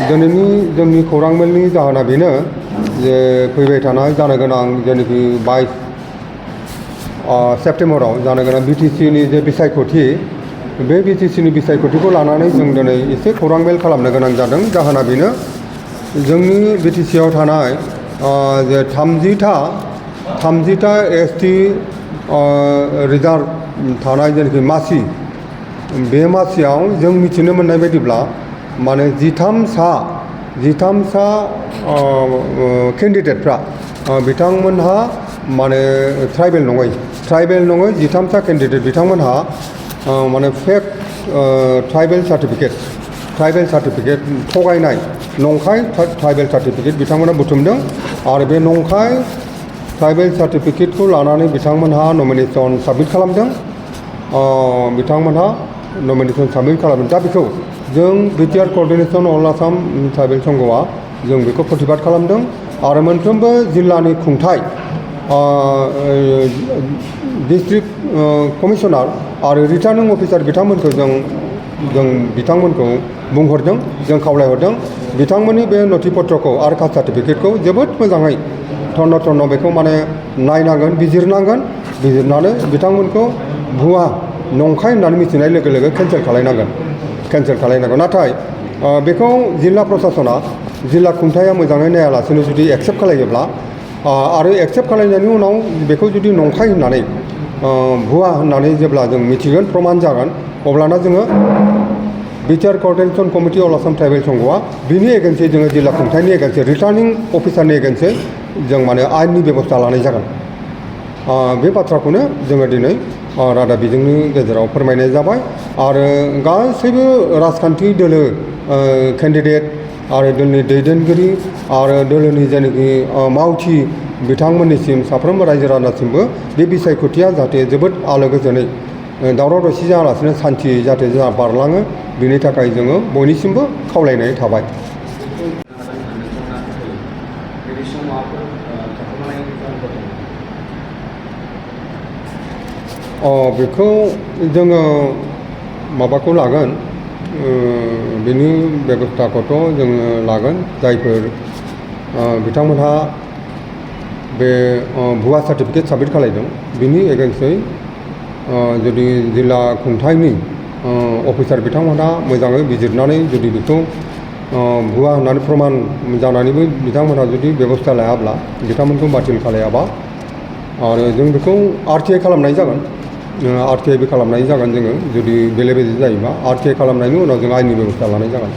दिनैनि जोंनि खौरां मेलनि जाहोना बेनो जे फैबाय थानाय जानो गोनां जेनाखि 22 सेप्तेम्बराव जानो गोनां बिटिसिनि जे बिसायख'थि बे बिटिसिनि बिसायख'थिखौ लानानै जों दिनै एसे खौरां मेल खालामनो गोनां जादों। जाहोना बेनो जोंनि बिटिसिआव थानाय जे 30टा एसटि रिजार्भ थानाय जेनाखि मासि बे मासियाव जों मिथिनो मोननाय बायदिब्ला माने 13सा केन्डिडेटफ्रा बिथांमोनहा माने ट्राइबेल नङै 13सा केन्डिडेट बिथांमोनहा माने फेक ट्राइबेल सार्टिफिकेट थगायनाय नंखाय ट्राइबेल सार्टिफिकेट बिथांमोना बुथुमदों आरो बे नंखाय ट्राइबेल सार्टिफिकेटखौ लानानै बिथांमोनहा नमिनेसन साबमिट खालामदों। दा बेखौ जों बिटिआर क'अर्डिनेसन अल आसाम ट्राइबेल संघआ जों बेखौ प्रतिबाद खालामदों आरो मोनफ्रोमबो जिल्लानि खुंथाय डिस्ट्रिक्ट कमिशनार आरो रिटार्निं अफिसार बिथांमोनखौ जों बिथांमोनखौ बुंहरदों, जों खावलायहरदों बिथांमोननि बे नथिपत्रखौ आरो कास्ट सार्टिफिकेटखौ जोबोद मोजाङै थन्न बेखौ माने नायनांगोन, बिजिरनानै बिथांमोनखौ भुवा नंखाय होननानै मिथिनाय लोगो लोगो केन्सेल खालायनांगौ। नाथाय बेखौ जिल्ला प्रसासना जिल्ला खुंथाया मोजाङै नायालासेनो जुदि एक्सेप्ट खालायोब्ला आरो एक्सेप्ट खालायनायनि उनाव बेखौ जुदि नंखाय होननानै भुवा होननानै जेब्ला जों मिथिगोन प्रमान जागोन अब्लाना जोङो बिटिआर क'अर्डिनेसन कमिटि अल आसाम ट्राइबेल संघआ बिनि एगेन्सै जोङो जिल्ला खुंथायनि एगेन्सै रिटार्निं अफिसारनि एगेन्सै जों माने आयेननि बेबस्था लानाय जागोन। बे बाथ्राखौनो जोङो दिनै रादाब बिजोंनि गेजेराव फोरमायनाय जाबाय आरो गासैबो राजखान्थि दोलो केन्डिडेट आरो दोलोनि दैदेनगिरि आरो दोलोनि जेनाखि मावथि बिथांमोननिसिम साफ्रोमबो रायजो राजासिमबो बे बिसायख'थिया जाहाथे जोबोद आलो गोजोनै दावराव दावसि जायालासिनो सान्थियै जाहाथे जोंहा बारलाङो बिनि थाखाय जोङो बयनिसिमबो खावलायनाय थाबाय। बेखौ जोङो माबाखौ लागोन, बिनि बेबस्थाखौथ' जोङो लागोन जायफोर बिथांमोनहा बे भुवा सार्टिफिकेट साबमिट खालायदों बिनि एगेन्सै जुदि जिल्ला खुंथायनि अफिसार बिथांमोनहा मोजाङै बिजिरनानै जुदि बेखौ भुवा होननानै प्रमान जानानैबो बिथांमोनहा जुदि बेबस्था लायाब्ला बिथांमोनखौ बातिल खालायाबा आरो जों बेखौ RTI खालामनाय जागोन। RTIबो खालामनाय जागोन जोङो जुदि बेले बेजे जायोबा RTI खालामनायनि उनाव जों आयेननि बेबस्था लानाय जागोन।